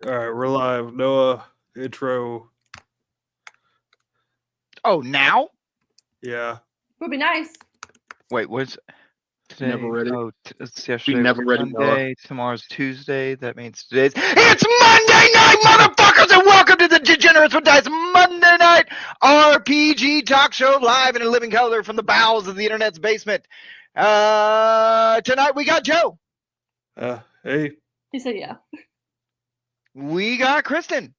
All right, we're live. Noah, intro. Oh, now? Yeah. Would be nice. Wait, what's today? Never ready. Oh, it's yesterday. never was ready, Monday. Tomorrow's Tuesday. That means today's. It's Monday night, motherfuckers, and welcome to the Degenerates with Dice Monday Night RPG Talk Show live in a living color from the bowels of the internet's basement. Tonight we got Joe. Hey. He said, yeah. We got Kristen.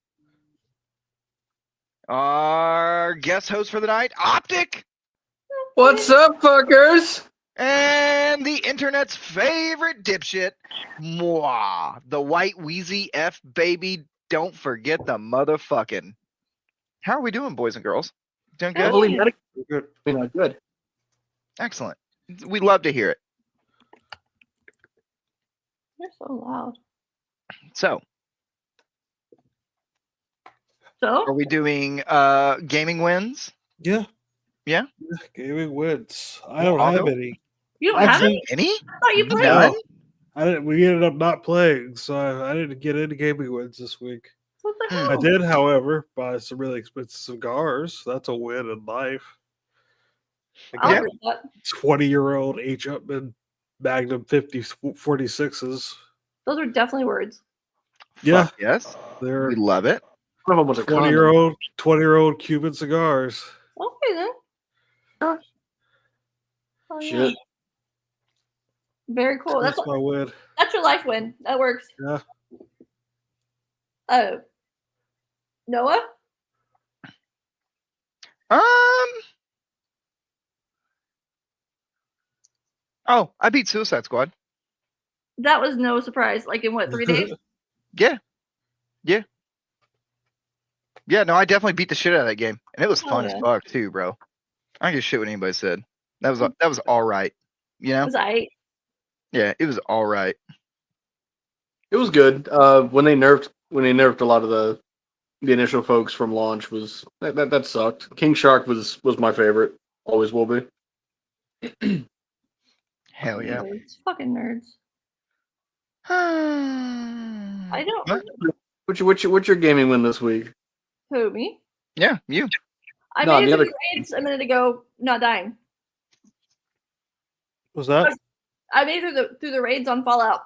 Our guest host for the night, Optic. What's up, fuckers? And the internet's favorite dipshit, moi, the white wheezy F baby. Don't forget the motherfucking. How are we doing, boys and girls? Doing good? Heavily medical. Good. Good. Excellent. We love to hear it. You're so loud. So, are So? we doing gaming wins? Yeah. Yeah? Gaming wins. I don't Auto? have any. You don't have Actually, any? Any? I thought you played. None? No. I didn't. We ended up not playing, so I didn't get into gaming wins this week. What the Hmm. hell? I did, however, buy some really expensive cigars. That's a win in life. I I'll got read that. 20-year-old H. Upman Magnum 46s. Those are definitely words. Yeah, Fuck yes. they're We love it. One of them was a condom. 20-year-old Cuban cigars. Okay, then. Gosh. Oh, yeah. Shit. Very cool. That's my win. That's your life win. That works. Yeah. Oh. Noah? Oh, I beat Suicide Squad. That was no surprise. Like in what, 3 days? Yeah. Yeah, no, I definitely beat the shit out of that game. And it was Oh, fun as yeah. fuck too, bro. I don't give a shit what anybody said. That was all right. You know? Was I? Yeah, it was all right. It was good. When they nerfed a lot of the initial folks from launch was that sucked. King Shark was my favorite. Always will be. Hell yeah. Nerds. Fucking nerds. I I don't. What's your gaming win this week? Who, me? Yeah, you. I No, made it the through other- the raids a minute ago, not dying. Was that? I made it through the raids on Fallout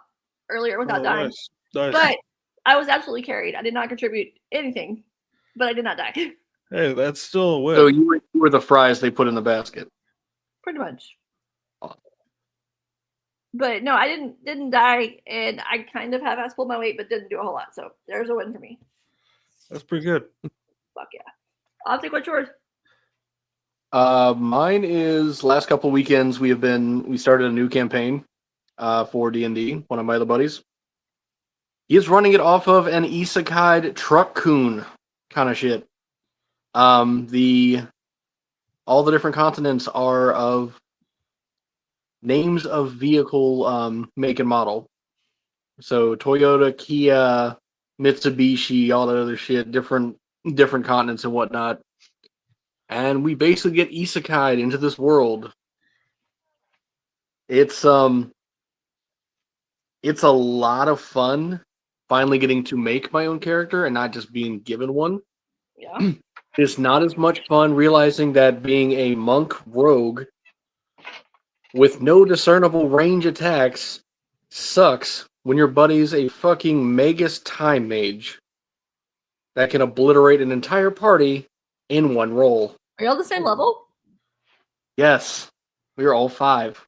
earlier without dying. Nice. Nice. But I was absolutely carried. I did not contribute anything, but I did not die. Hey, that's still a win. So you were the fries they put in the basket. Pretty much. Awesome. But no, I didn't die, and I kind of half-ass pulled my weight, but didn't do a whole lot. So there's a win for me. That's pretty good. Fuck yeah. I'll take what's yours. Mine is last couple weekends we started a new campaign for D&D, one of my other buddies. He is running it off of an isekai truck-kun kind of shit. All the different continents are of names of vehicle make and model. So Toyota, Kia, Mitsubishi, all that other shit, different continents and whatnot. And we basically get isekai'd into this world. It's a lot of fun finally getting to make my own character and not just being given one. Yeah. It's not as much fun realizing that being a monk rogue with no discernible range attacks sucks when your buddy's a fucking Magus time mage that can obliterate an entire party in one roll. Are y'all the same level? Yes, we are all 5.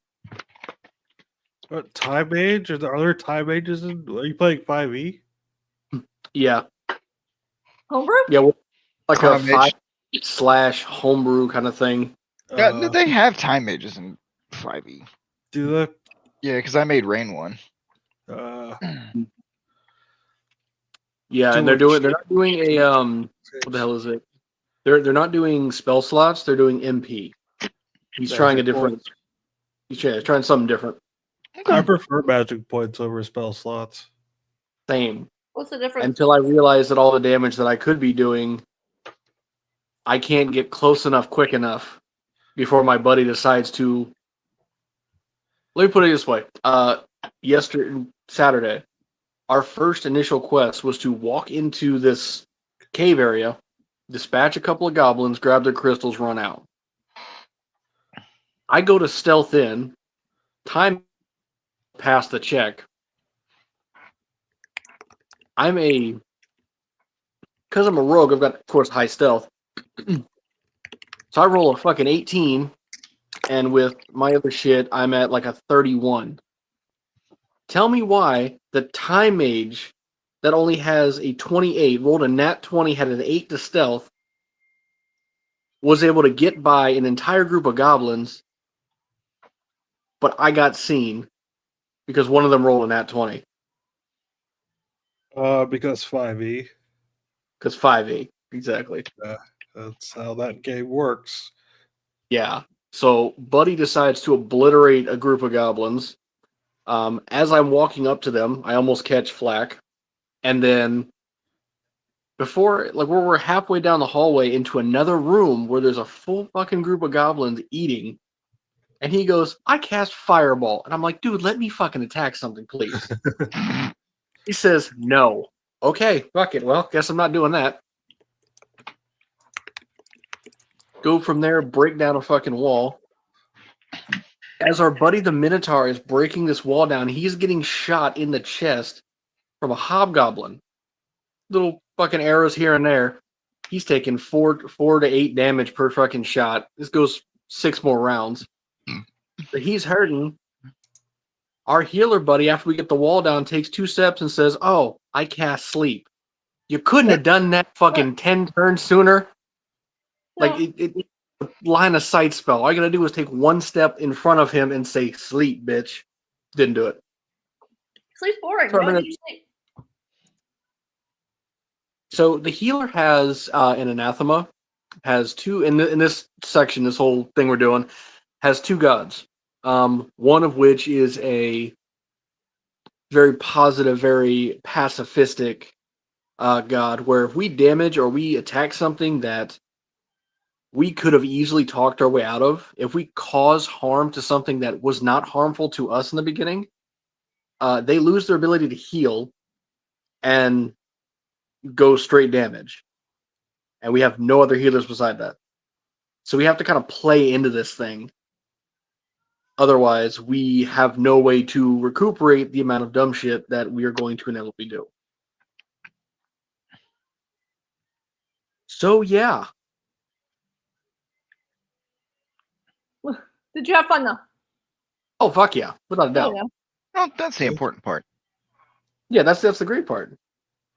What, time age? Are there time ages? Are you playing 5e? Yeah, Homebrew? yeah, we're like Time a mage. 5/homebrew kind of thing. Yeah, they have time mages in 5e. Do that. Yeah, because I made Rain one. Yeah, and they're not doing a what the hell is it? They're not doing spell slots. They're doing MP. He's trying a different. He's trying something different. I prefer magic points over spell slots. Same. What's the difference? Until I realize that all the damage that I could be doing, I can't get close enough, quick enough, before my buddy decides to. Let me put it this way. Saturday, our first initial quest was to walk into this cave area, dispatch a couple of goblins, grab their crystals, run out. I go to stealth in, time past the check. Because I'm a rogue, I've got, of course, high stealth. So I roll a fucking 18, and with my other shit, I'm at like a 31. Tell me why the time mage that only has a 28, rolled a nat 20, had an 8 to stealth, was able to get by an entire group of goblins, but I got seen because one of them rolled a nat 20. Because 5e. Because 5e, exactly. That's how that game works. Yeah. So Buddy decides to obliterate a group of goblins. As I'm walking up to them, I almost catch flack. And then before, like, we're halfway down the hallway into another room where there's a full fucking group of goblins eating. And he goes, I cast Fireball. And I'm like, dude, let me fucking attack something, please. He says, no. Okay, fuck it. Well, guess I'm not doing that. Go from there, break down a fucking wall. As our buddy the Minotaur is breaking this wall down, he's getting shot in the chest from a hobgoblin. Little fucking arrows here and there. He's taking 4 to 8 damage per fucking shot. This goes 6 more rounds. But he's hurting. Our healer buddy, after we get the wall down, takes 2 steps and says, oh, I cast sleep. You couldn't have done that fucking 10 turns sooner. Like, it's a line of sight spell. All you gotta do is take 1 step in front of him and say, sleep, bitch. Didn't do it. Sleep's boring. So I'm Why would gonna- you sleep? So the healer has an anathema, has 2, in this section, this whole thing we're doing, has 2 gods. One of which is a very positive, very pacifistic god, where if we damage or we attack something that we could have easily talked our way out of, if we cause harm to something that was not harmful to us in the beginning, they lose their ability to heal and go straight damage. And we have no other healers beside that. So we have to kind of play into this thing. Otherwise, we have no way to recuperate the amount of dumb shit that we are going to inevitably do. So, yeah. Did you have fun though? Oh, fuck yeah. Without a doubt. Yeah. Oh, that's the important part. Yeah, that's the great part.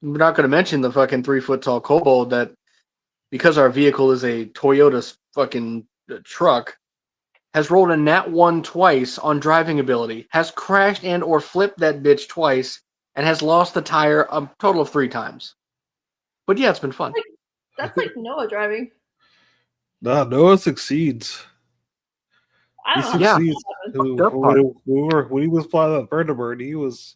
We're not going to mention the fucking 3-foot tall kobold that, because our vehicle is a Toyota fucking truck, has rolled a nat 1 twice on driving ability, has crashed and or flipped that bitch twice, and has lost the tire a total of 3 times. But yeah, it's been fun. That's like Noah driving. Nah, Noah succeeds. I He don't know. how succeeds. that happened. Fucked up part. When he was flying that Thunderbird, he was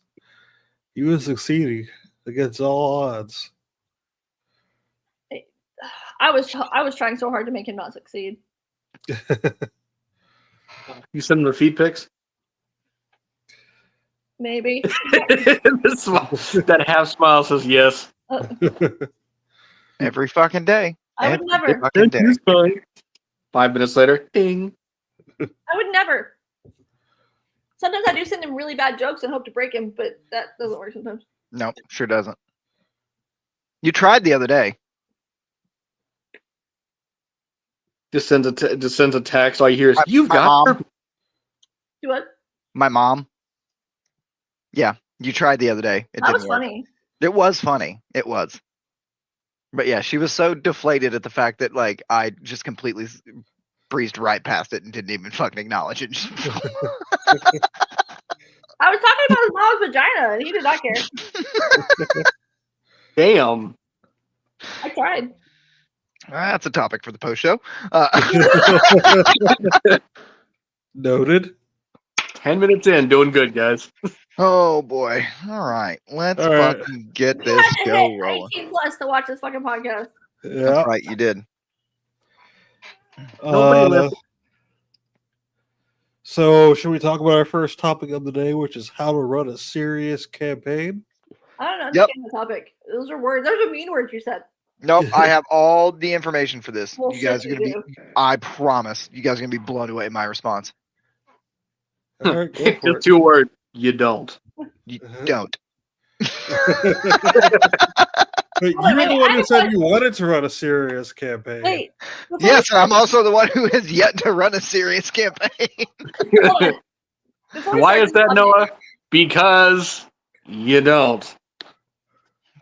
succeeding against all odds. I was trying so hard to make him not succeed. You send them the feed pics? Maybe. That half smile says yes. Every fucking day. I would Every never. fucking day. 5 minutes later, ding. I would never. Sometimes I do send him really bad jokes and hope to break him, but that doesn't work sometimes. Nope, sure doesn't. You tried the other day. Just sends a text. All you hear is, My- "You've my got mom. her." Do what? My mom. Yeah, you tried the other day. It That was didn't work. funny. It was funny. It was. But yeah, she was so deflated at the fact that like I just completely breezed right past it and didn't even fucking acknowledge it. I was talking about his mom's vagina, and he did not care. Damn. I tried. That's a topic for the post show. Noted. 10 minutes in, doing good, guys. Oh boy. All right. Let's All right. fucking get You this had to go hit rolling. 18 plus to watch this fucking podcast. Yeah. That's right, you did. Nobody left. So, should we talk about our first topic of the day, which is how to run a serious campaign? I don't Yep. understand the topic. Those are words. Those are mean words you said. Nope, I have all the information for this. Well, You guys are shit, gonna you be. I promise, you guys are gonna be blown away at my response. All right, go for Just 2 words. You don't. You it. don't. But Hold on, you're the wait, one I who have a said you wanted to run a serious campaign. Wait. before Yes, and I'm also the one who has yet to run a serious campaign. we- hold on. Before we Why start is this that, topic- Noah? Because you don't.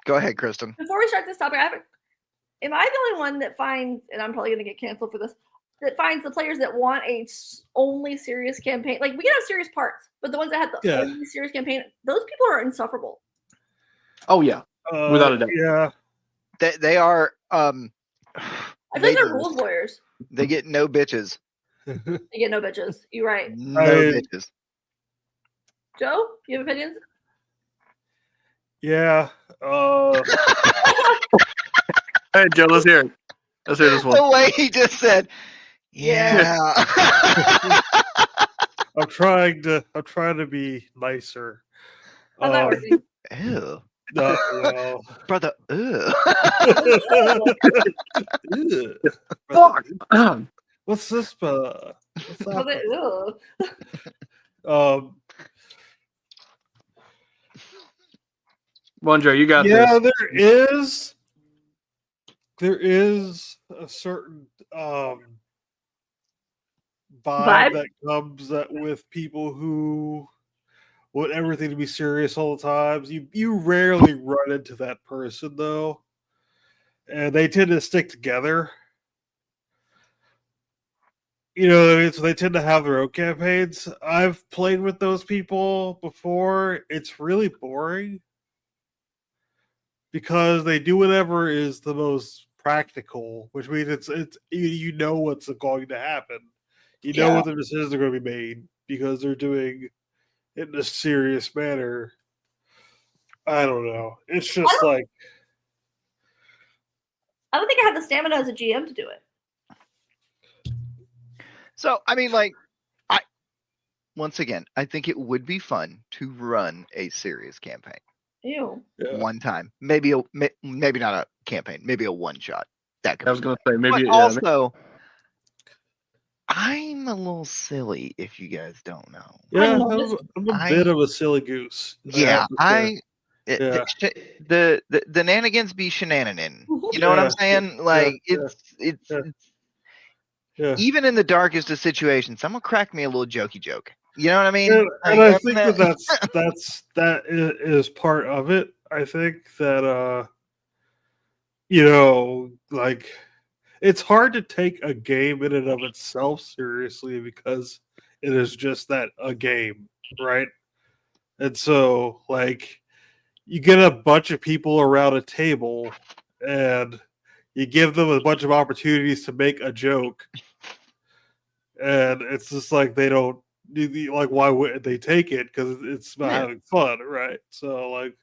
Go ahead, Kristen. Before we start this topic, am I the only one that finds, and I'm probably going to get canceled for this, that finds the players that want only serious campaign? Like, we can have serious parts, but the ones that have the Yeah. only serious campaign, those people are insufferable. Oh yeah. Without a doubt. Yeah. They are. I feel like they're maidens. rules lawyers. They get no bitches. They get no bitches. You're right. No I- bitches. Joe, you have opinions? Yeah. Hey Joe, let's hear it. Let's hear this one. The way he just said, yeah. I'm trying to be nicer. How's that working? Ew. No, Brother, ew. Ew. Fuck. What's this? What's Well, that? ugh. One Joe, you got Yeah, this. there is a certain vibe Vibe? that comes with people who want everything to be serious all the time. You rarely run into that person though, and they tend to stick together. You know, so they tend to have their own campaigns. I've played with those people before. It's really boring because they do whatever is the most practical, which means it's you know what's going to happen. You know Yeah. what the decisions are going to be made because they're doing it in a serious manner. I don't know. It's just like I don't think I have the stamina as a GM to do it. So, I mean, once again, I think it would be fun to run a serious campaign Ew. yeah. one time. Maybe maybe not a campaign, maybe a one shot. That could I was be gonna fun. say maybe. But Yeah, also, I'm a little silly if you guys don't know. Yeah, know this- I'm a bit of a silly goose. Yeah, have to say. the nanigans be shenanigan. You know what I'm Yeah, saying? Like yeah, it's yeah. even in the darkest of situations, someone crack me a little jokey joke. You know what I mean? And Like, I think that is part of it. I think that you know, like it's hard to take a game in and of itself seriously because it is just that a game, right? And so like you get a bunch of people around a table and you give them a bunch of opportunities to make a joke, and it's just like they don't like why wouldn't they take it because it's about Yeah. having fun, right? So like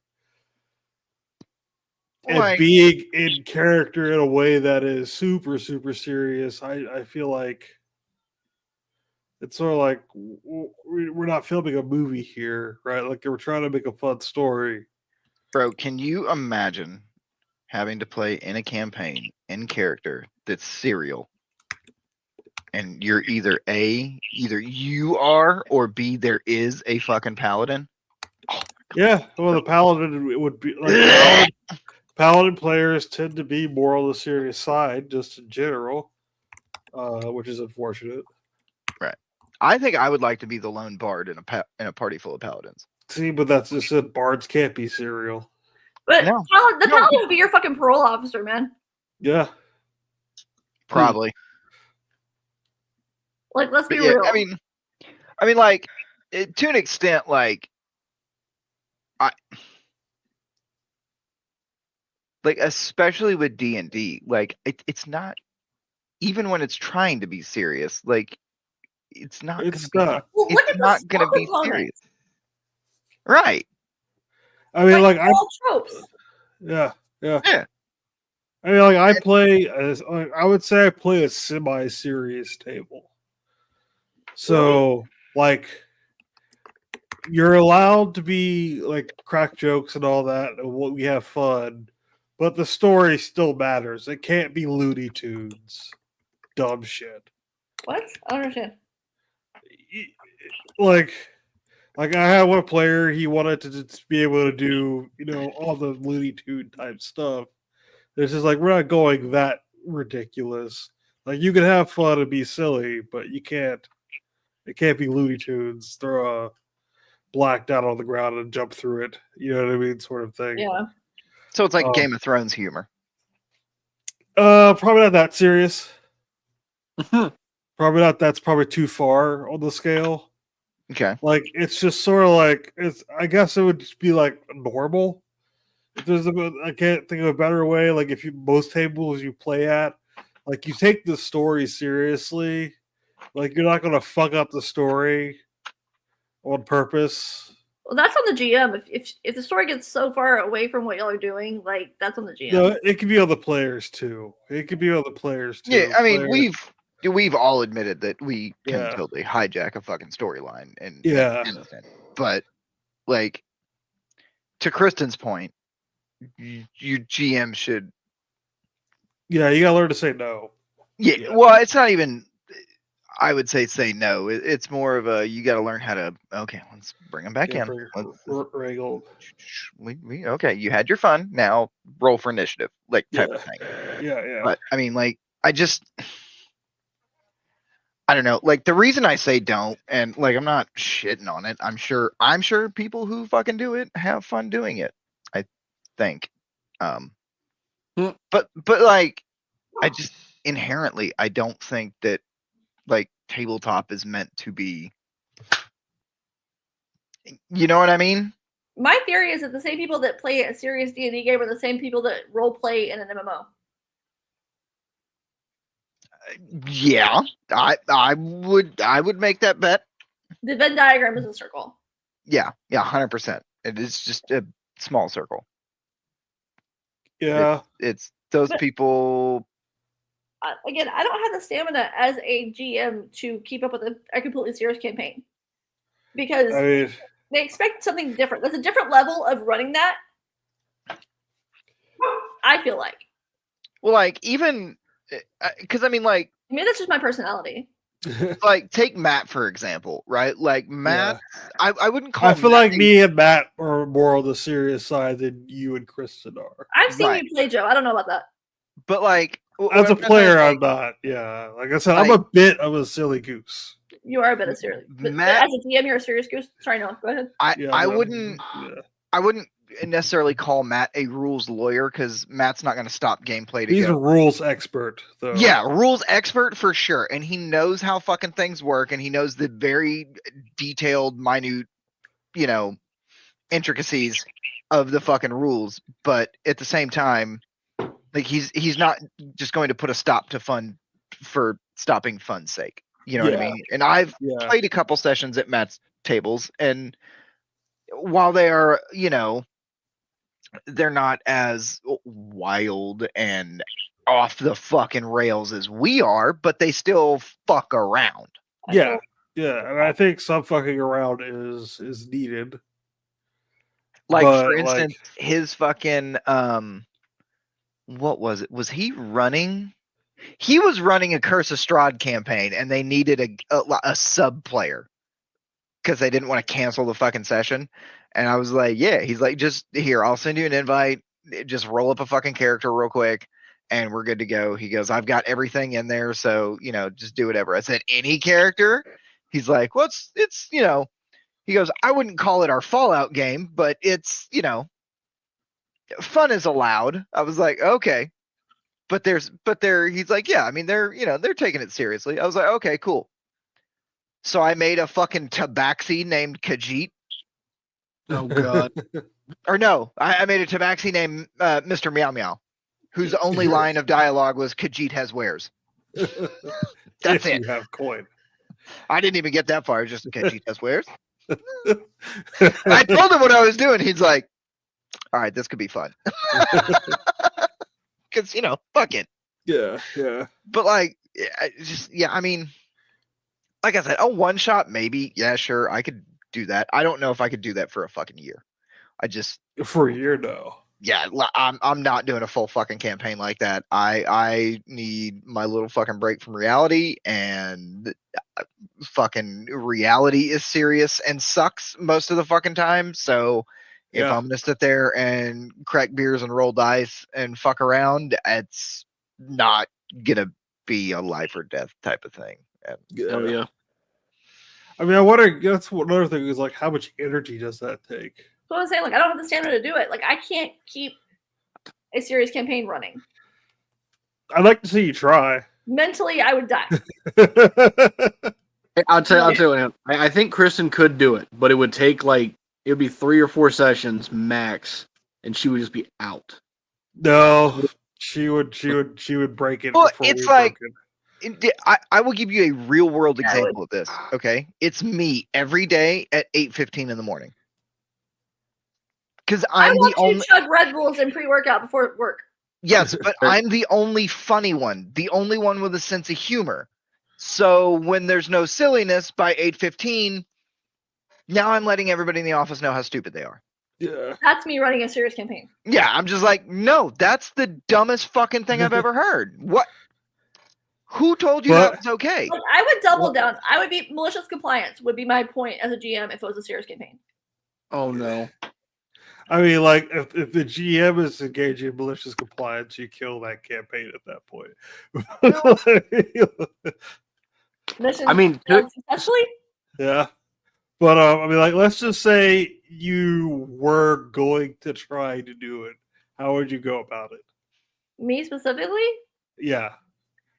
and Like- being in character in a way that is super serious, I feel like it's sort of like we're not filming a movie here, right? Like we're trying to make a fun story. Bro, can you imagine having to play in a campaign in character that's serial? And you're either you are or B, there is a fucking paladin. Yeah, well, the paladin would be like paladin players tend to be more on the serious side, just in general, which is unfortunate. I think I would like to be the lone bard in a party full of paladins. See, but that's just it. Bards can't be serial. But No. the paladin would be your fucking parole officer, man. Yeah, Probably. Like, let's But be yeah, real. I mean, like to an extent, like especially with D&D, like it's not even when it's trying to be serious, like it's not. it's gonna not. Well, look It's at not the gonna be components. serious, right? I mean, like I all tropes. yeah. Yeah. I mean, like I play as I would say I play a semi-serious table. So, like, you're allowed to be like crack jokes and all that, and we have fun, but the story still matters. It can't be Looney Tunes, dumb shit. What? I don't understand. Like I had one player, he wanted to just be able to do, all the Looney Tune type stuff. It's just like, we're not going that ridiculous. Like, you can have fun and be silly, but it can't be Looney Tunes. Throw a black dot on the ground and jump through it. You know what I mean? Sort of thing. Yeah. So it's like Game of Thrones humor. Probably not that serious. Probably not. That's probably too far on the scale. Okay. Like, it's just sort of like, I guess it would just be like normal. If I can't think of a better way. Like, if most tables you play at, like, you take the story seriously. Like, you're not going to fuck up the story on purpose. Well, that's on the GM. If the story gets so far away from what y'all are doing, like, that's on the GM. No, it could be on the players too. Yeah, I mean, we've all admitted that we can Yeah. totally hijack a fucking storyline and Yeah. innocent. But like, to Kristen's point, your GM should. Yeah, you gotta learn to say no. Yeah. Well, it's not even. I would say no. It's more of a you got to learn how to. Okay, let's bring them back in. Wrangled. We okay. You had your fun. Now roll for initiative, like type of thing. Yeah. But I mean, like, I don't know. Like, the reason I say don't, and like, I'm not shitting on it. I'm sure people who fucking do it have fun doing it. I think. But like, I just inherently, I don't think that like tabletop is meant to be. You know what I mean? My theory is that the same people that play a serious D&D game are the same people that role play in an MMO. Yeah, I would make that bet. The Venn diagram is a circle. Yeah, 100%. It is just a small circle. Yeah. It's those people. Again, I don't have the stamina as a GM to keep up with a completely serious campaign because I mean, they expect something different. There's a different level of running that. I feel like. Well, like, even because I mean, like, Maybe that's just my personality. like, take Matt for example, right? Like, Matt, I wouldn't call. I feel Matt like me and Matt are more on the serious side than you and Kristen are. I've seen Right. you play, Joe. I don't know about that. But like, As a what I'm player, saying, I'm not. Yeah, like I said, I'm a bit of a silly goose. You are a bit of serious. But Matt- as a DM, you're a serious goose. Sorry, no. Go ahead. I wouldn't. Yeah. I wouldn't necessarily call Matt a rules lawyer because Matt's not going to stop gameplay to He's go. a rules expert, though. Yeah, rules expert for sure, and he knows how fucking things work, and he knows the very detailed, minute, intricacies of the fucking rules. But at the same time, like, he's not just going to put a stop to fun for stopping fun's sake. You know what I Yeah. mean? And I've Yeah. played a couple sessions at Matt's tables, and while they are, they're not as wild and off the fucking rails as we are, but they still fuck around. Yeah. Yeah. And I think some fucking around is needed. Like, But, for like- instance, his fucking what was it? Was he running? He was running a Curse of Strahd campaign, and they needed a sub player because they didn't want to cancel the fucking session. And I was like, yeah. He's like, just here, I'll send you an invite. Just roll up a fucking character real quick, and we're good to go. He goes, I've got everything in there, so just do whatever. I said, any character? He's like, well, it's He goes, I wouldn't call it our Fallout game, but it's fun is allowed. I was like, okay. But he's like, yeah, I mean, they're taking it seriously. I was like, okay, cool. So I made a fucking tabaxi named Khajiit. Oh god. Or no, I made a tabaxi named Mr. Meow Meow, whose only line of dialogue was Khajiit has wares. That's If it. You have coin. I didn't even get that far. Just Khajiit has wares. I told him what I was doing. He's like, all right, this could be fun. Because, fuck it. Yeah. Yeah. But like, I mean, like I said, a one shot maybe, yeah, sure, I could do that. I don't know if I could do that for a fucking year. I just For a year now. yeah, I'm not doing a full fucking campaign like that. I need my little fucking break from reality, and fucking reality is serious and sucks most of the fucking time. So if Yeah. I'm gonna sit there and crack beers and roll dice and fuck around, it's not gonna be a life or death type of thing. And Hell yeah. I mean, I wonder. That's another thing is like, how much energy does that take? So I'm saying, like, I don't have the stamina to do it. Like, I can't keep a serious campaign running. I'd like to see you try. Mentally, I would die. Hey, I'll tell you what, I think Kristen could do it, but it would take like it would be 3 or 4 sessions max, and she would just be out. No, she would break it. Well, before it's we like- broke it. I will give you a real world I would- example of this. Okay, it's me every day at 8:15 in the morning. Because I I'm want the to only chug Red Bulls and pre-workout before work. yes, but I'm the only funny one, the only one with a sense of humor. So when there's no silliness by 8:15, now I'm letting everybody in the office know how stupid they are. Yeah. That's me running a serious campaign. Yeah, I'm just like, no, that's the dumbest fucking thing I've ever heard. What? Who told you But- that was okay? Like, I would double Well- down. I would be malicious compliance would be my point as a GM if it was a serious campaign. Oh no. I mean, like, if the GM is engaging in malicious compliance, you kill that campaign at that point. Mission I mean, failed successfully. Yeah. But I mean, like, let's just say you were going to try to do it. How would you go about it? Me specifically, Yeah.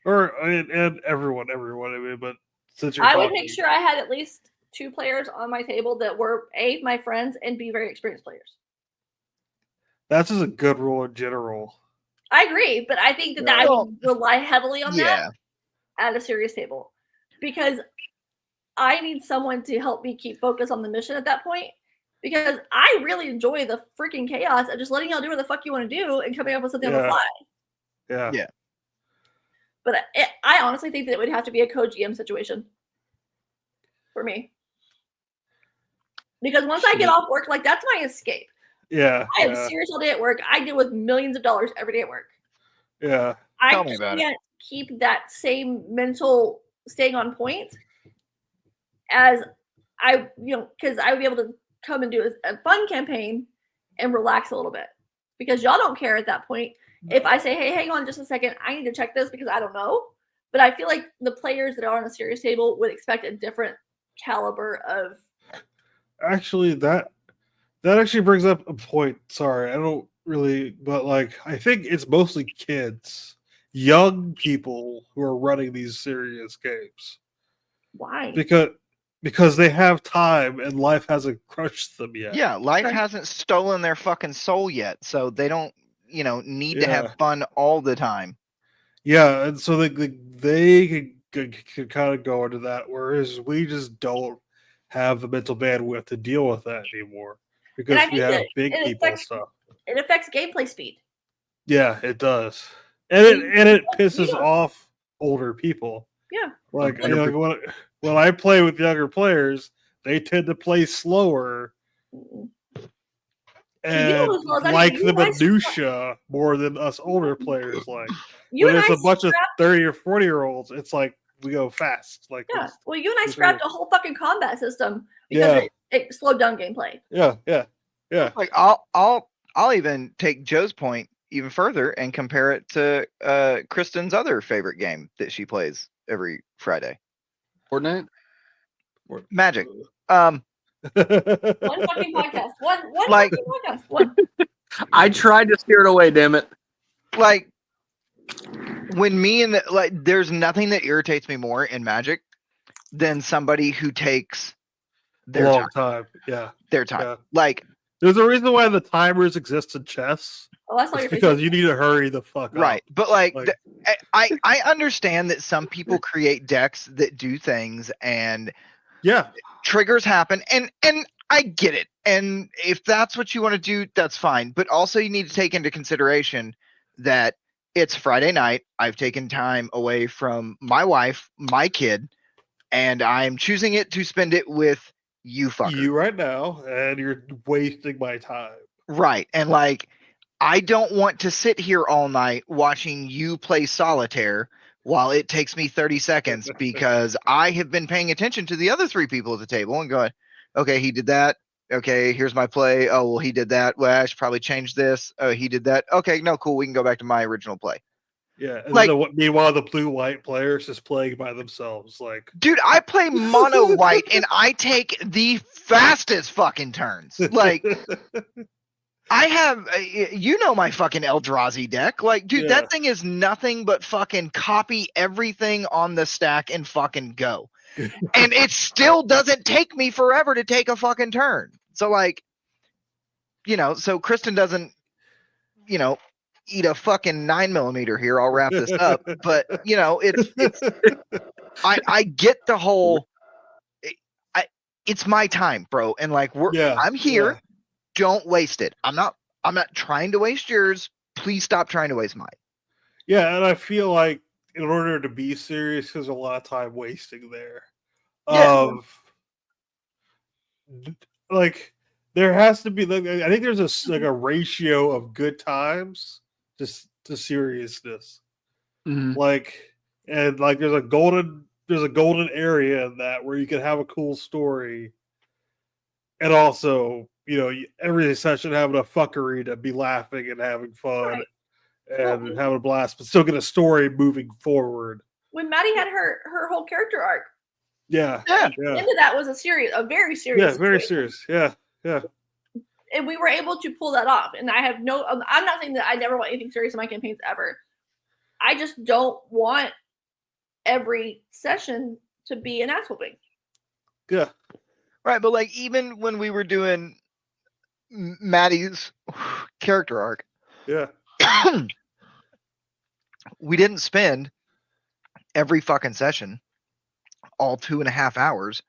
Or and everyone. I mean, but since you're I would talking, make sure I had at least 2 players on my table that were A, my friends, and B, very experienced players. that's just a good rule in general. I agree, but I think that I would rely heavily on Yeah. that at a serious table because I need someone to help me keep focus on the mission at that point. Because I really enjoy the freaking chaos of just letting y'all do what the fuck you want to do and coming up with something on the Yeah. fly. Yeah. Yeah. But I honestly think that it would have to be a co-GM situation for me. Because once I get off work, like that's my escape. Yeah. I am Yeah. serious all day at work. I deal with millions of dollars every day at work. Yeah. I Tell me about it. can't keep that same mental staying on point as I, because I would be able to come and do a fun campaign and relax a little bit because y'all don't care at that point. If I say, hey, hang on just a second, I need to check this because I don't know. But I feel like the players that are on a serious table would expect a different caliber of. Actually, that actually brings up a point. Sorry, I don't really, but like, I think it's mostly kids, young people who are running these serious games Why? because they have time and life hasn't crushed them yet. Yeah, life Okay. hasn't stolen their fucking soul yet, so they don't, need to Yeah. have fun all the time. Yeah, and so they could kind of go into that, whereas we just don't have the mental bandwidth to deal with that anymore because I we think have that big it people and affects- stuff. It affects gameplay speed. Yeah, it does, and it You pisses don't- off older people. Yeah. Like, when I play with younger players, they tend to play slower Mm-mm. and know as well as I do, like you the guys- minutia more than us older players like. You When and it's I a bunch of scrapped- 30 or 40-year-olds, it's like we go fast. Like Yeah. it's- Well, you and I for scrapped sure. a whole fucking combat system because Yeah. it slowed down gameplay. yeah. Like I'll even take Joe's point even further and compare it to Kristen's other favorite game that she plays every Friday, Fortnite? Magic. One fucking podcast. One Like- fucking podcast. One. I tried to steer it away, damn it. Like when there's nothing that irritates me more in Magic than somebody who takes their long time. time. Yeah. Their time. Yeah. Like There's a reason why the timers exist in chess. Oh, I saw It's your face. because you need to hurry the fuck up. right, but like, Like- I understand that some people create decks that do things and Yeah. triggers happen, and I get it. And if that's what you want to do, that's fine. But also you need to take into consideration that it's Friday night. I've taken time away from my wife, my kid, and I'm choosing it to spend it with You fucker. You right now, and you're wasting my time. Right. And like, I don't want to sit here all night watching you play solitaire while it takes me 30 seconds because I have been paying attention to the other 3 people at the table and going, okay, he did that. Okay, here's my play. Oh, well, he did that. Well, I should probably change this. Oh, he did that. Okay, no, cool. We can go back to my original play. Yeah. And Like- meanwhile, the blue-white players just playing by themselves. Like, Dude, I play mono white and I take the fastest fucking turns. Like, I have, you know, my fucking Eldrazi deck. Like, dude, Yeah. that thing is nothing but fucking copy everything on the stack and fucking go. And it still doesn't take me forever to take a fucking turn. So, like, you know, so Kristen doesn't, you know, eat a fucking 9mm here. I'll wrap this up. But, you know, it's I get the whole, it's my time, bro. And like, I'm here. Yeah. Don't waste it. I'm not trying to waste yours. Please stop trying to waste mine. Yeah, and I feel like in order to be serious, there's a lot of time wasting there. Yeah. Like there has to be. Like, I think there's a ratio of good times to seriousness. Like, and like there's a golden area in that where you can have a cool story, and also, you know, every session having a fuckery to be laughing and having fun. Right. And having a blast, but still get a story moving forward. When Maddie had her whole character arc, Yeah. Yeah. the Yeah. end of that was a very serious. Yeah. Very situation. serious. Yeah. Yeah. And we were able to pull that off. And I have I'm not saying that I never want anything serious in my campaigns ever. I just don't want every session to be an ass whooping. Yeah. Right. But like, even when we were doing Maddie's character arc, Yeah. we didn't spend every fucking session, all 2.5 hours,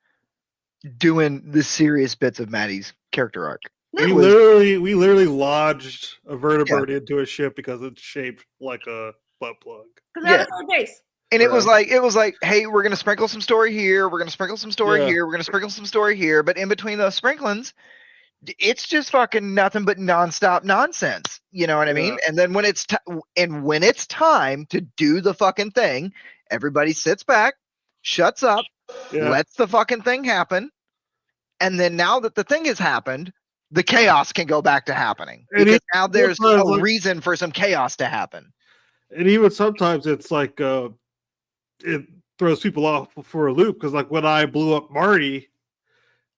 doing the serious bits of Maddie's character arc. We literally lodged a vertebrate into a ship because it's shaped like a butt plug. Because I have a solid base. And it was like, hey, we're gonna sprinkle some story here, we're gonna sprinkle some story Yeah. here, we're gonna sprinkle some story here, but in between those sprinklings, it's just fucking nothing but nonstop nonsense. You know what I mean? And then when it's time to do the fucking thing, everybody sits back, shuts up, Yeah. lets the fucking thing happen, and then now that the thing has happened, the chaos can go back to happening. And Because now there's a sometimes, like- reason for some chaos to happen. And even sometimes it's like it throws people off for a loop because like when I blew up Marty,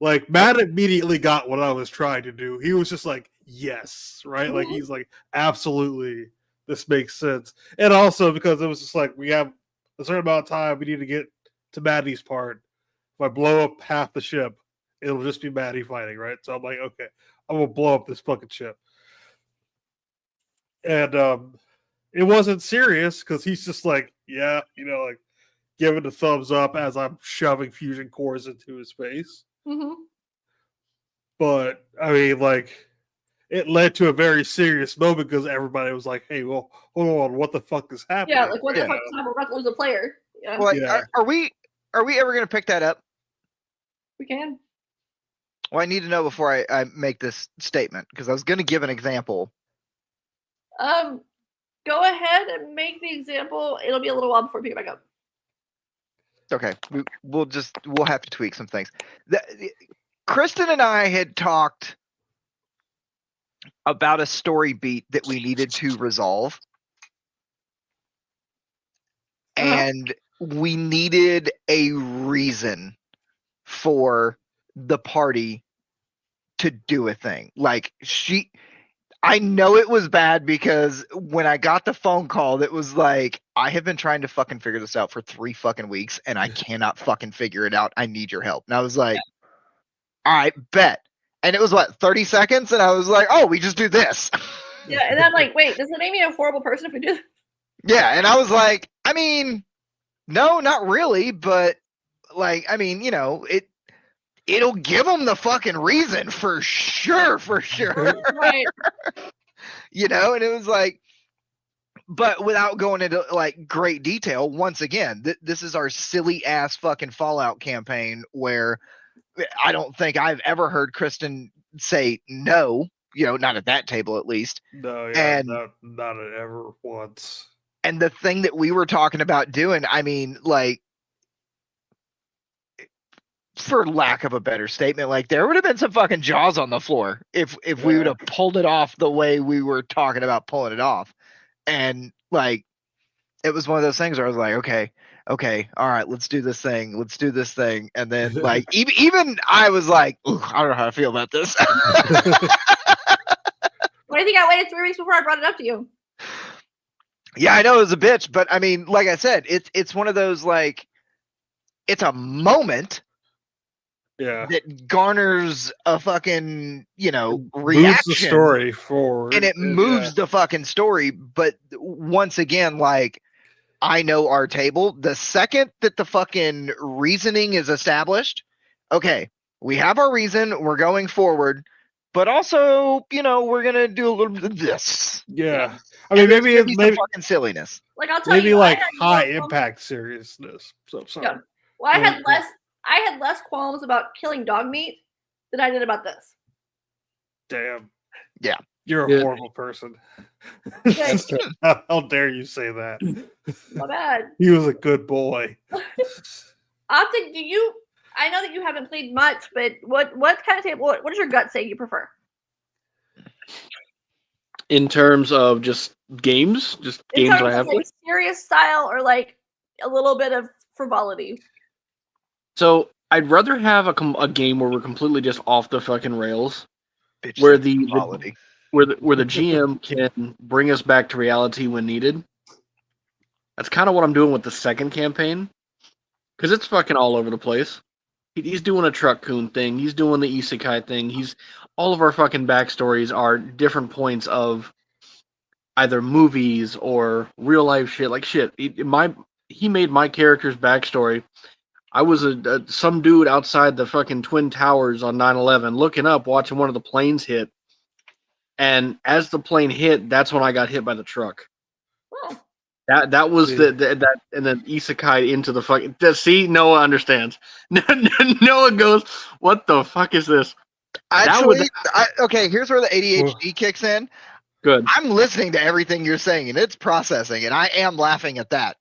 like Matt immediately got what I was trying to do. He was just like, yes, right? Like he's like, absolutely, this makes sense. And also because it was just like we have a certain amount of time, we need to get to Maddie's part. If I blow up half the ship, it'll just be Maddie fighting, right? So I'm like, okay, I'm gonna blow up this fucking ship. And it wasn't serious because he's just like, yeah, you know, like giving the thumbs up as I'm shoving fusion cores into his face. Mm-hmm. But I mean, like, it led to a very serious moment because everybody was like, hey, well, hold on, what the fuck is happening? Yeah, like what the Yeah. fuck is happening? We're about to lose a player. Yeah, Well, like, Yeah. are we ever gonna pick that up? we can. Well, I need to know before I make this statement because I was going to give an example. Go ahead and make the example. It'll be a little while before we pick it back up. Okay, we'll have to tweak some things. Kristen and I had talked about a story beat that we needed to resolve, and we needed a reason for the party to do a thing. Like I know it was bad because when I got the phone call, that was like, I have been trying to fucking figure this out for 3 fucking weeks and I cannot fucking figure it out. I need your help. And I was like, all right, bet. And it was what, 30 seconds? And I was like, oh, we just do this. Yeah, and I'm like, wait, does it make me a horrible person if we do this? Yeah. And I was like, I mean, no, not really. But like, I mean, you know, it'll give them the fucking reason for sure. Right. You know, and it was like, but without going into like great detail, once again, this is our silly ass fucking Fallout campaign where I don't think I've ever heard Kristen say no. Not at that table at least. No, yeah, And- not ever once. And the thing that we were talking about doing, I mean, like, for lack of a better statement, like there would have been some fucking jaws on the floor if we would Yeah. have pulled it off the way we were talking about pulling it off. And like, it was one of those things where I was like, okay, all right, let's do this thing. And then like, even I was like, ooh, I don't know how I feel about this. Why do you think I waited 3 weeks before I brought it up to you? Yeah, I know it was a bitch, but I mean, like I said, it's one of those, like, it's a moment Yeah. that garners a fucking, Moves reaction. the story forward. And it moves the fucking story. But once again, like, I know our table. The second that the fucking reasoning is established, okay, we have our reason, we're going forward, but also, we're gonna do a little bit of this. Yeah. I mean, And there's maybe gonna it's be some fucking silliness. Like I'll tell maybe you, like I had high more qualms- impact seriousness. So sorry. Yeah. Well, I had Yeah. less qualms about killing dog meat than I did about this. Damn. Yeah. You're a Yeah. horrible person. Okay. How dare you say that? My bad. He was a good boy. Optic, I know that you haven't played much, but what kind of table? What does your gut say you prefer? In terms of just games, just In games terms I of have like played. serious style or like a little bit of frivolity? So I'd rather have a game where we're completely just off the fucking rails, Bitch where said the quality. where the GM can bring us back to reality when needed. That's kind of what I'm doing with the second campaign, because it's fucking all over the place. He's doing a Truck Coon thing. He's doing the Isekai thing. All of our fucking backstories are different points of either movies or real life shit. Like shit, he made my character's backstory. I was some dude outside the fucking Twin Towers on 9/11, looking up, watching one of the planes hit. And as the plane hit, that's when I got hit by the truck. Oh, That was Yeah. that, and then isekai into the fucking. See, Noah understands. Noah goes, "What the fuck is this?" Actually, okay, here's where the ADHD kicks in. Good. I'm listening to everything you're saying, and it's processing, and I am laughing at that.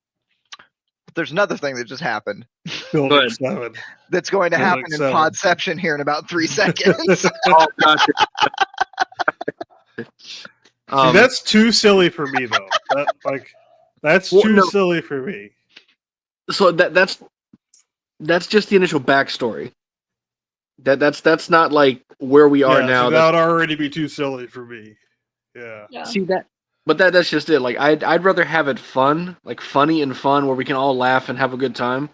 But there's another thing that just happened Building Good. 7. that's going to Well, happen like in seven. Podception here in about 3 seconds. Oh, gotcha. See, that's too silly for me, though. That's Well, too no. silly for me. So that's just the initial backstory. That's not like where we are Yeah, now. so that would already be too silly for me. Yeah. yeah. See that, but that's just it. Like I'd rather have it fun, like funny and fun, where we can all laugh and have a good time,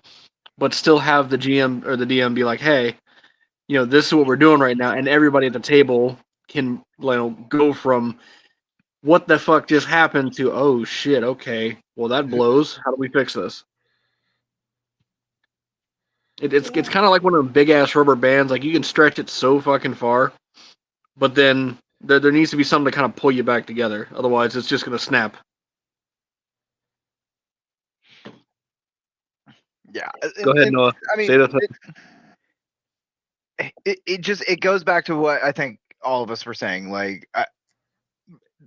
but still have the GM or the DM be like, "Hey, this is what we're doing right now," and everybody at the table can go from what the fuck just happened to oh shit, okay, well that blows. How do we fix this? It's kind of like one of them big ass rubber bands. Like you can stretch it so fucking far, but then there needs to be something to kind of pull you back together. Otherwise, it's just gonna snap. Yeah. Go ahead, Noah. I mean, Say the thing. it goes back to what I think all of us were saying. Like,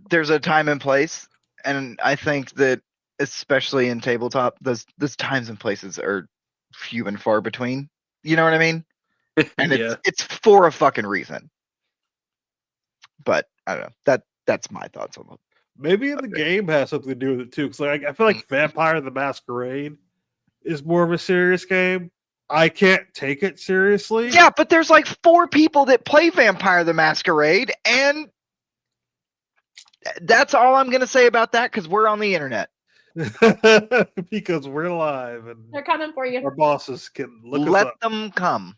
there's a time and place, and I think that especially in tabletop, those times and places are few and far between. You know what I mean? And Yeah. it's for a fucking reason. But I don't know. That's my thoughts on it. Maybe the game has something to do with it, too. Because I feel like Vampire the Masquerade is more of a serious game. I can't take it seriously. Yeah, but there's like 4 people that play Vampire the Masquerade, and that's all I'm gonna say about that because we're on the internet. Because we're live and They're coming for you. our bosses can look us Let up. them come.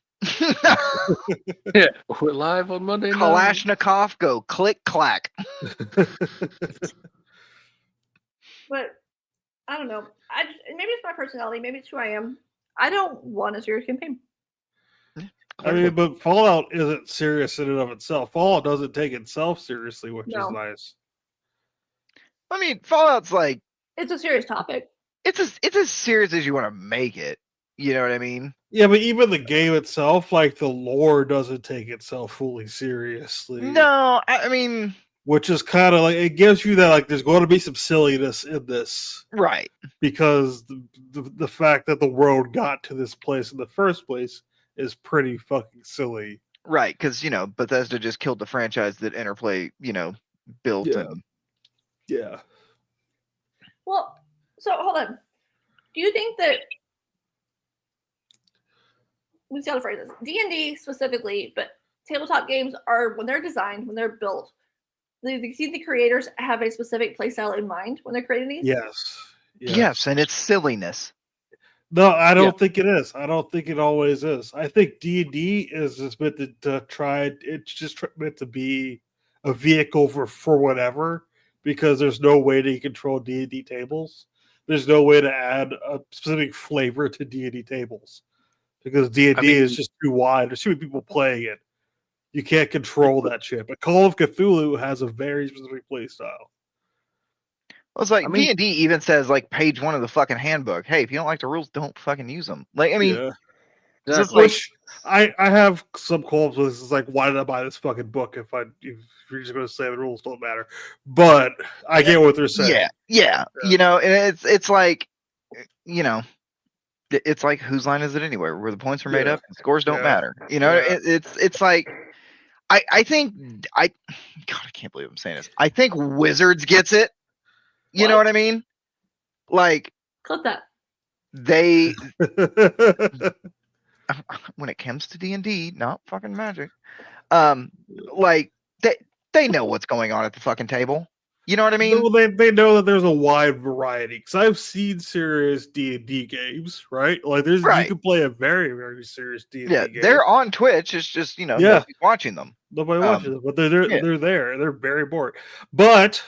Yeah, we're live on Monday night. Kalashnikov, go click clack. But I don't know. Maybe it's my personality. Maybe it's who I am. I don't want a serious campaign. I mean, but Fallout isn't serious in and of itself. Fallout doesn't take itself seriously, which No. is nice. I mean, Fallout's like It's a serious topic. it's as serious as you want to make it. You know what I mean? Yeah, but even the game itself, like the lore, doesn't take itself fully seriously. No, I mean, Which is kind of like it gives you that like there's going to be some silliness in this right. because the fact that the world got to this place in the first place is pretty fucking silly. Right, because Bethesda just killed the franchise that Interplay, built, Yeah. and Yeah. Well, so hold on. Do you think that we got to phrase this D&D specifically, but tabletop games are when they're designed, when they're built, do you think the creators have a specific playstyle in mind when they're creating these? yes, and it's silliness. No, I don't think it is. I don't think it always is. I think D&D is just meant to try. It's just meant to be a vehicle for whatever, because there's no way to control D&D tables. There's no way to add a specific flavor to D&D tables because D&D is just too wide. There's too many people playing it. You can't control that shit. But Call of Cthulhu has a very specific play style. Well, it's like D&D even says, like, page 1 of the fucking handbook, hey, if you don't like the rules, don't fucking use them. Like, I mean, Yeah. just like, Which I have some qualms with. It's like, why did I buy this fucking book if you're just going to say the rules don't matter? But I get what they're saying. yeah. And it's like, it's like, whose line is it anywhere? Where the points are made up and scores don't matter. It's like, I think God, I can't believe I'm saying this. I think Wizards gets it. You know what I mean? Like, clip that. They when it comes to D&D, not fucking Magic, like they know what's going on at the fucking table. You know what I mean? Well, they know that there's a wide variety because I've seen serious D&D games, right? Like you can play a very, very serious D&D game. They're on Twitch. It's just nobody's watching them. Nobody watches them, but they're there. They're very bored. But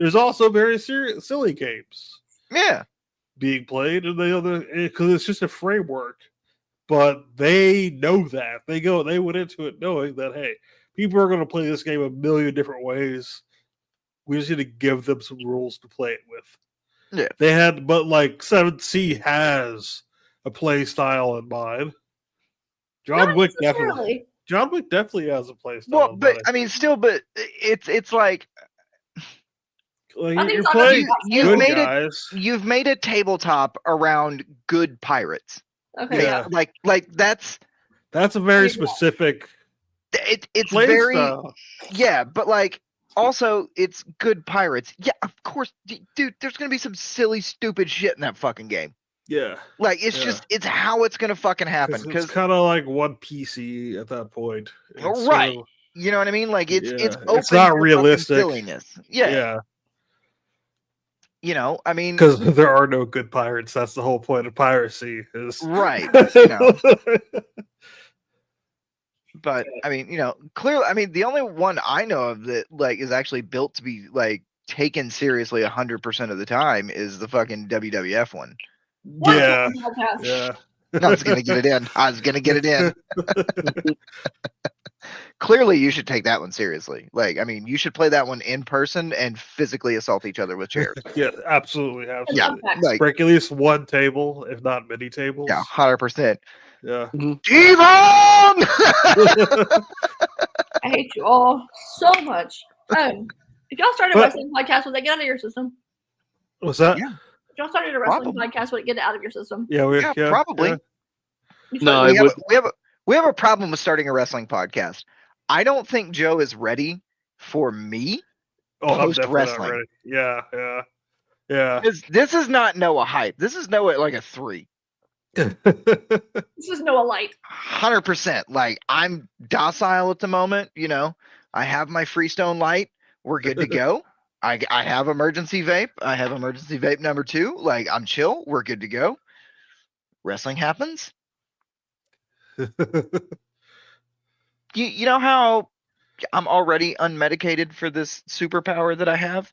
there's also very silly games. Yeah, being played, and because it's just a framework. But they know that they went into it knowing that hey, people are going to play this game a million different ways. We just need to give them some rules to play it with. Yeah, they had, but like 7C has a play style in mind. John Wick definitely has a play style. Well, but I mean, still, but it's like. You're playing you've made a tabletop around good pirates. Okay, yeah. Like that's a very specific. It's very style. Yeah, but like also it's good pirates. Yeah, of course, dude. There's gonna be some silly, stupid shit in that fucking game. Yeah, like it's just it's how it's gonna fucking happen. Because it's kind of like one PC at that point, right? You know what I mean? Like it's not realistic. Silliness. Yeah. I mean, because there are no good pirates. That's the whole point of piracy. Right. But I mean, clearly, I mean, the only one I know of that like is actually built to be like taken seriously 100% of the time is the fucking WWF one. Yeah. I was gonna get it in. Clearly, you should take that one seriously. Like, I mean, you should play that one in person and physically assault each other with chairs. Yeah, absolutely. Yeah, like, break at least one table, if not many tables. Yeah, 100%. Yeah. Devon! I hate you all so much. If y'all started a wrestling podcast, would they get out of your system? What's that? Yeah. If y'all started a wrestling podcast, would it get out of your system? Yeah, probably. Yeah. No, we have a problem with starting a wrestling podcast. I don't think Joe is ready for me post wrestling. Yeah. This is not Noah hype. This is Noah like a 3. This is Noah light. 100%. Like I'm docile at the moment. I have my Freestone light. We're good to go. I have emergency vape. I have emergency vape number 2. Like I'm chill. We're good to go. Wrestling happens. You know how I'm already unmedicated for this superpower that I have?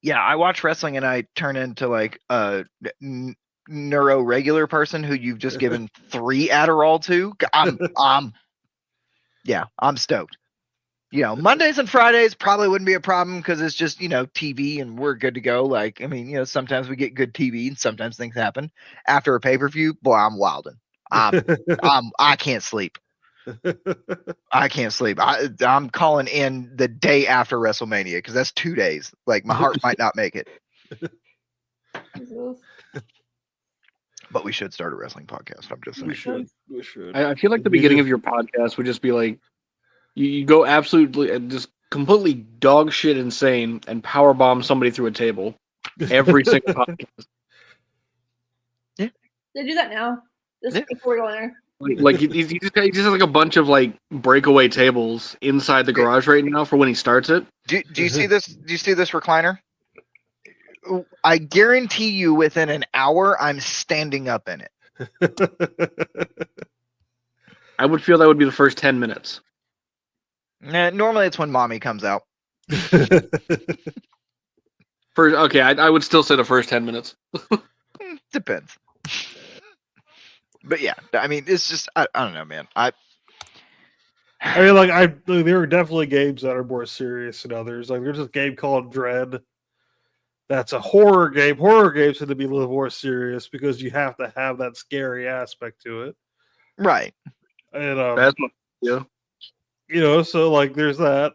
Yeah, I watch wrestling and I turn into like a neuro regular person who you've just given 3 Adderall to. I'm stoked. Mondays and Fridays probably wouldn't be a problem because it's just, TV and we're good to go. Like, I mean, sometimes we get good TV and sometimes things happen. After a pay-per-view, boy, I'm wilding. I can't sleep. I can't sleep. I'm calling in the day after WrestleMania because that's 2 days. Like, my heart might not make it. But we should start a wrestling podcast. I'm just saying. We should. I feel like the beginning of your podcast would just be like, you go absolutely just completely dog shit insane and power bomb somebody through a table every single podcast. They do that now. Just before we go in there. Like he just has like a bunch of like breakaway tables inside the garage right now for when he starts it. Do you see this? Do you see this recliner? I guarantee you, within an hour, I'm standing up in it. I would feel that would be the first 10 minutes. Normally, it's when mommy comes out. I would still say the first 10 minutes. Depends. But yeah, I mean, it's just I don't know, man. I mean, like there are definitely games that are more serious than others. Like there's this game called Dread. That's a horror game. Horror games tend to be a little more serious because you have to have that scary aspect to it. Right. And That's so like there's that.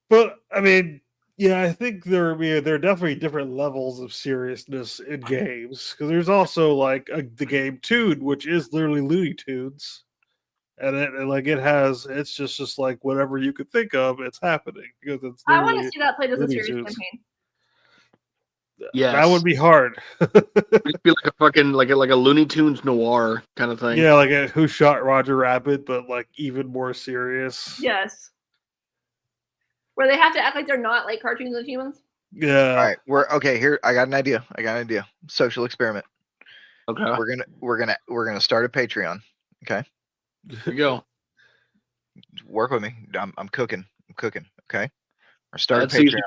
But I mean, yeah, I think there are definitely different levels of seriousness in games because there's also like the game Toon, which is literally Looney Tunes, and it's just like whatever you could think of, it's happening because it's. I want to see that played as a Looney serious Tunes. campaign. Yeah, that would be hard. It'd be like a fucking like a Looney Tunes noir kind of thing. Yeah, like a Who Shot Roger Rabbit, but like even more serious. Yes. Where they have to act like they're not like cartoons and humans. Yeah. All right. We're okay. Here, I got an idea. Social experiment. Okay. We're gonna start a Patreon. Okay. Here you go. Work with me. I'm cooking. Okay. Or start That's a Patreon. easy.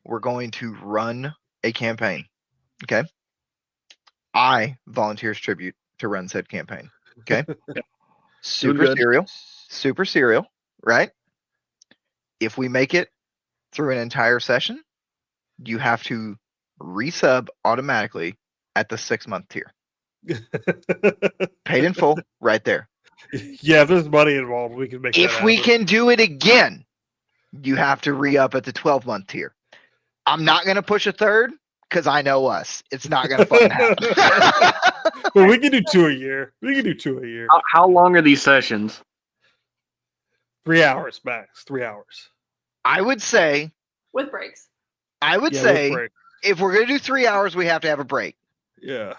We're going to run a campaign. Okay. I volunteers tribute to run said campaign. Okay. Super serial. Right. If we make it through an entire session, you have to resub automatically at the 6-month tier. Paid in full, right there. Yeah, if there's money involved, we can make that If we happen. can do it again, you have to re-up at the 12-month tier. I'm not going to push a third because I know us. It's not going to fucking happen. But we can do 2 a year. How long are these sessions? 3 hours max. 3 hours. I would say With breaks. With break. if we're going to do 3 hours, we have to have a break. Yeah.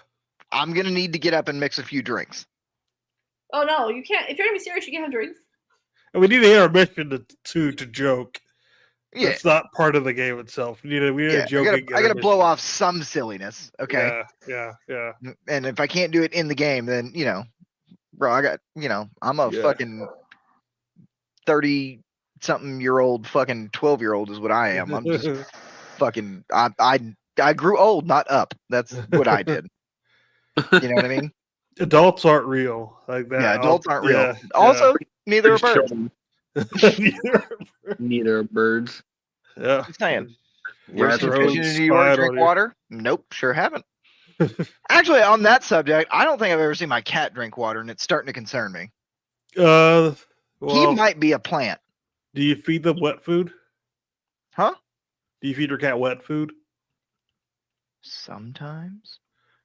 I'm going to need to get up and mix a few drinks. Oh no, you can't. If you're gonna be serious, you can't have drinks. And we need the intermission to joke. Yeah. It's not part of the game itself. We need a joking. I gotta blow off some silliness. Okay. Yeah. And if I can't do it in the game, then bro, I'm a fucking 30-something-year-old fucking 12-year-old is what I am. I'm just fucking I grew old, not up. That's what I did. You know what I mean? Adults aren't real like that. Yeah, adults aren't real. Yeah, Also, neither are birds. Neither are birds. Yeah. Just saying. You ever Rats seen are fish throwing in New York spine drink on you. water? Nope, sure haven't. Actually, on that subject, I don't think I've ever seen my cat drink water, and it's starting to concern me. He Well, might be a plant. do you feed them wet food? Huh? Do you feed your cat wet food? Sometimes.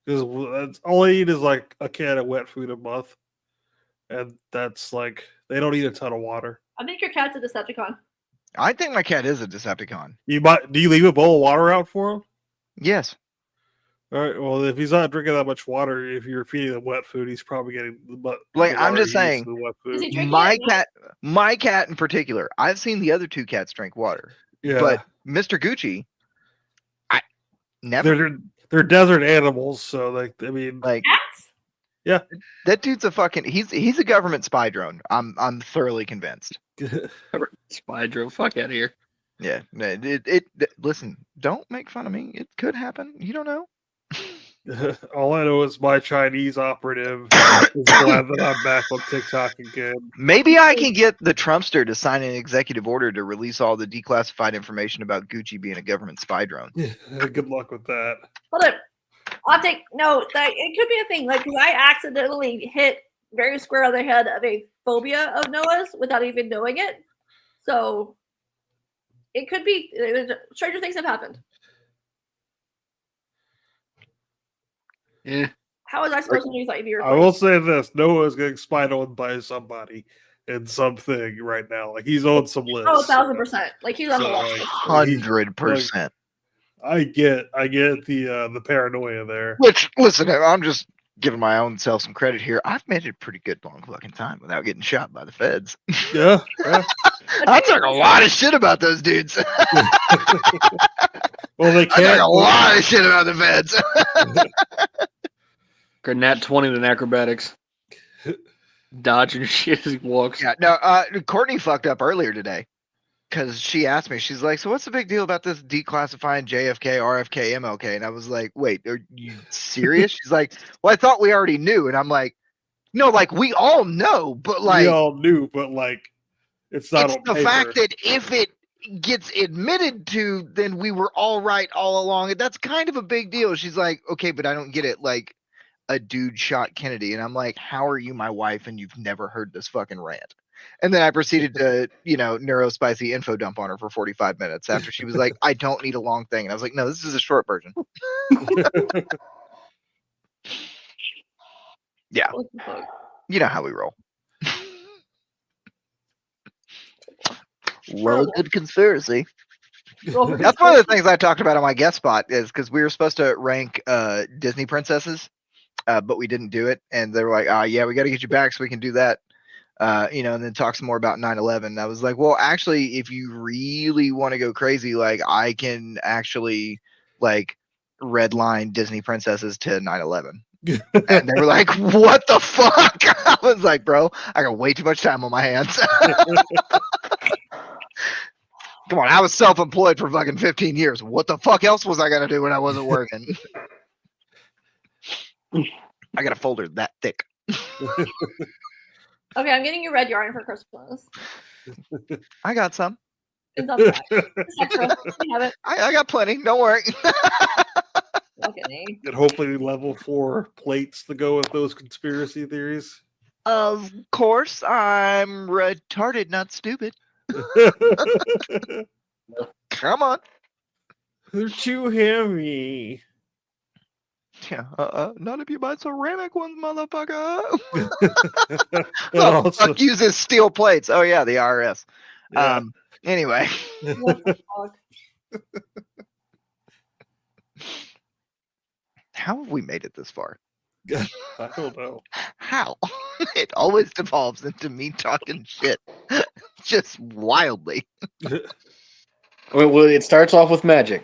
Because all they eat is like a can of wet food a month, and that's like they don't eat a ton of water. I think your cat's a Decepticon. I think my cat is a Decepticon. Do you leave a bowl of water out for him? Yes. All right. Well, if he's not drinking that much water, if you're feeding him wet food, he's probably getting the Like, I'm water just he saying, needs to the wet Is he food. drinking My cat in particular. I've seen the other 2 cats drink water, Yeah, but Mr. Gucci, I never. they're desert animals, so like I mean, Like, Cats? that dude's a fucking. He's a government spy drone. I'm thoroughly convinced. Spy drone. Fuck out of here. Yeah. Listen, don't make fun of me. It could happen. You don't know. All I know is my Chinese operative is glad that I'm back on TikTok again. Maybe I can get the Trumpster to sign an executive order to release all the declassified information about Gucci being a government spy drone. Good luck with that. Hold on. I'll take no. It could be a thing, like because I accidentally hit very square on the head of a phobia of Noah's without even knowing it. So it could be. Stranger things have happened. Yeah. How was I supposed to use that if you're? I will say this: Noah is getting spied on by somebody in something right now. Like he's on some list. Oh, 1,000%. Like he's on the So, watch like, list. 100%. I get the paranoia there. Which, listen, I'm just giving my own self some credit here. I've made it a pretty good long fucking time without getting shot by the feds. Yeah. I talk a lot of shit about those dudes. Well, they I talk can't. a lot of shit about the feds. Nat 20 in acrobatics. Dodging shit as he walks. Yeah, no, Courtney fucked up earlier today because she asked me, she's like, so what's the big deal about this declassifying JFK, RFK, MLK? And I was like, wait, are you serious? She's like, well, I thought we already knew. And I'm like, no, like we all know, but like We all knew, but like it's not it's on the paper. fact that if it gets admitted to, then we were all right all along. And that's kind of a big deal. She's like, okay, but I don't get it. Like a dude shot Kennedy. And I'm like, how are you my wife and you've never heard this fucking rant? And then I proceeded to, neurospicy info dump on her for 45 minutes after she was like, I don't need a long thing. And I was like, no, this is a short version. Yeah. What the fuck? You know how we roll. Well, good conspiracy. That's one of the things I talked about on my guest spot is because we were supposed to rank Disney princesses, but we didn't do it. And they were like, yeah, we got to get you back so we can do that. And then talk some more about 9/11. I was like, well, actually, if you really want to go crazy, like I can actually like redline Disney princesses to 9/11. And they were like, what the fuck? I was like, bro, I got way too much time on my hands. Come on, I was self-employed for fucking 15 years. What the fuck else was I gonna do when I wasn't working? I got a folder that thick. Okay, I'm getting you red yarn for Christmas. I got some. It's on track. It's extra. We have it. I got plenty. Don't worry. Look at me. And hopefully level 4 plates to go with those conspiracy theories. Of course, I'm retarded, not stupid. Come on. They're too heavy. Yeah, not if you buy ceramic ones, motherfucker. And Oh, also- fuck uses steel plates. Oh yeah, the IRS. Yeah. Anyway, What the fuck? how have we made it this far? I don't know. How? It always devolves into me talking shit, just wildly. Well, it starts off with magic.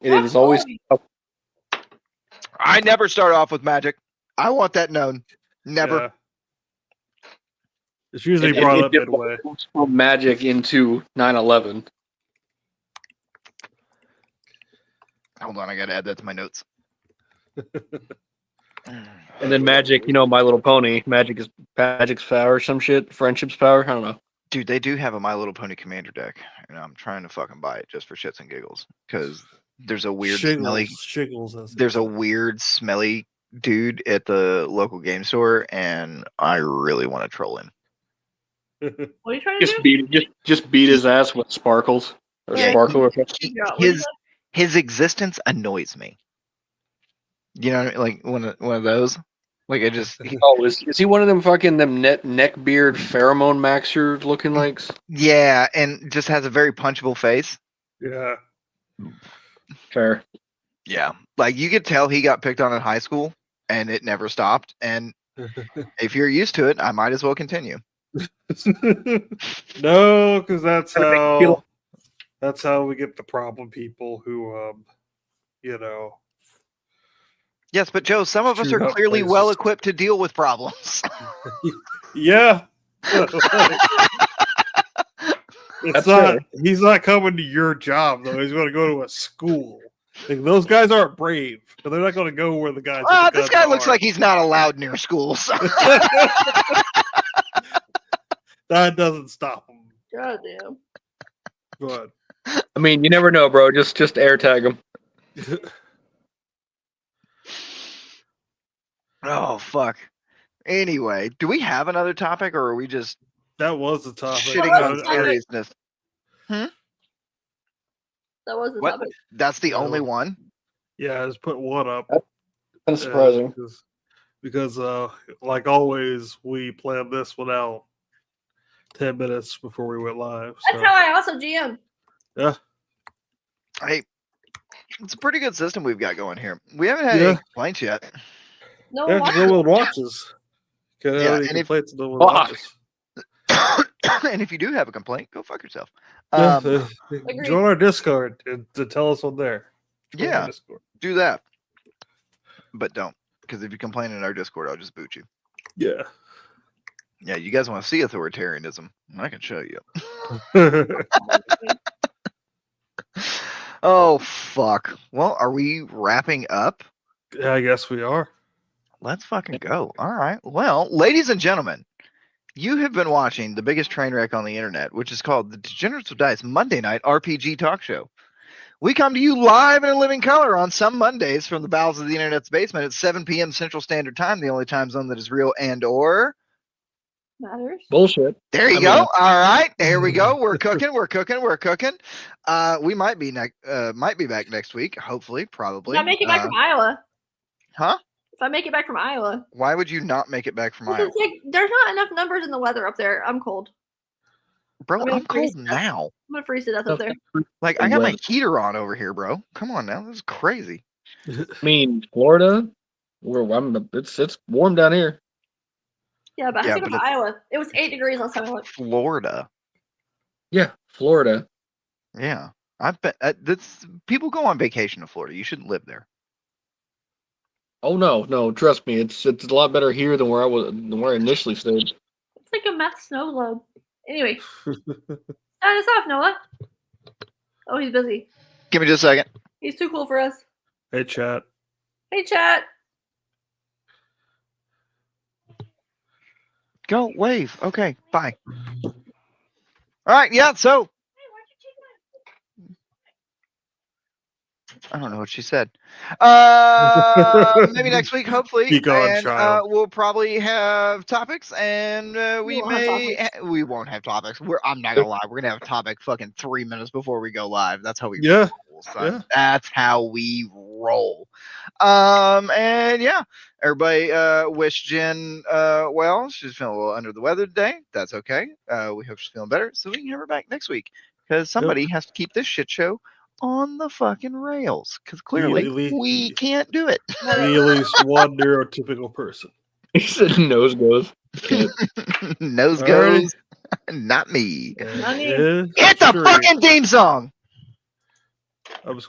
It is always. I never start off with magic. I want that known. Never. Yeah. It's usually brought up midway. From magic into 9/11. Hold on, I gotta add that to my notes. And then magic, My Little Pony. Magic's power or some shit. Friendship's power. I don't know. Dude, they do have a My Little Pony commander deck, and I'm trying to fucking buy it just for shits and giggles because there's a weird smelly. Shiggles. There's a weird smelly dude at the local game store, and I really want to troll him. What are you trying to Just do? beat his ass with sparkles or Yeah, sparkle or Yeah, what are you His existence annoys me. You know, like one of those. Like I just Oh, is he one of them fucking neck beard pheromone maxer looking likes? yeah, and just has a very punchable face. Yeah. Fair. Yeah, like you could tell he got picked on in high school, and it never stopped. And if you're used to it, I might as well continue. No, because that's how we get the problem people who Yes, but Joe, some of us Shoot are up clearly places. well equipped to deal with problems. yeah. That's He's not coming to your job though. He's going to go to a school. Like, those guys aren't brave, and they're not going to go where the guys. with the This guns guy looks are. like he's not allowed near schools. That doesn't stop them. God damn. But I mean, you never know, bro. Just air tag them. Oh fuck. Anyway, do we have another topic, or are we just that was the topic. shitting Well, on that's the topic. seriousness? That was the What? topic. That's the only one. Yeah, just put one up. Kind of surprising. Because like always, we planned this one out 10 minutes before we went live. That's So. how I also GM. Yeah. Hey, it's a pretty good system we've got going here. We haven't had any Yeah. complaints yet. No Yeah, one 'cause no one watches. Can't have Yeah, any and if- complaints, no one Fuck. watches. And if you do have a complaint, go fuck yourself. Yeah, Agreed. join our Discord to tell us on there. Join our Yeah. Discord. Do that. But don't. Because if you complain in our Discord, I'll just boot you. Yeah. Yeah, you guys want to see authoritarianism? I can show you. Oh, fuck. Well, are we wrapping up? Yeah, I guess we are. Let's fucking go. All right. Well, ladies and gentlemen, you have been watching the biggest train wreck on the internet, which is called the Degenerates of Dice Monday Night RPG Talk Show. We come to you live in a living color on some Mondays from the bowels of the internet's basement at 7 p.m. Central Standard Time, the only time zone that is real and or. matters. Bullshit. There you I go. mean- All right, there we go. We're cooking. We're cooking. We're cooking. We might be back next week. Hopefully, probably. If I make it back from Iowa. Huh? If I make it back from Iowa. Why would you not make it back from Because Iowa, it's like, there's not enough numbers in the weather up there. I'm cold. bro? I'm gonna I'm cold freeze to death. now. I'm gonna freeze to death up there. Like I got my Weather. heater on over here, bro. Come on now, this is crazy. I mean, Florida. It's warm down here. Yeah, but I Yeah, have to go but to Iowa. It was 8 degrees last time I went. Florida. Yeah, Florida. Yeah, I bet that's people go on vacation to Florida. You shouldn't live there. Oh no, trust me, it's a lot better here than where I initially stayed. It's like a meth snow globe. Anyway, sign us off, Noah. Oh, he's busy. Give me just a second. He's too cool for us. Hey, chat. Hey, chat. Go wave. Okay, bye. All right, yeah. So I don't know what she said. Maybe next week, hopefully, Be gone, and child. we'll probably have topics, and we won't have may topics. we won't have topics. I'm not gonna lie, we're gonna have a topic fucking 3 minutes before we go live. That's how we Yeah. roll, son. Yeah. That's how we roll. And yeah, everybody wish Jen well. She's feeling a little under the weather today. That's okay. We hope she's feeling better, so we can have her back next week because somebody has to keep this shit show on the fucking rails because clearly Really? we can't do it. Be at least one neurotypical person. He said nose goes. Can't. Nose Alrighty. goes, not me. And Not me. it's It's a true. fucking theme song. I'm just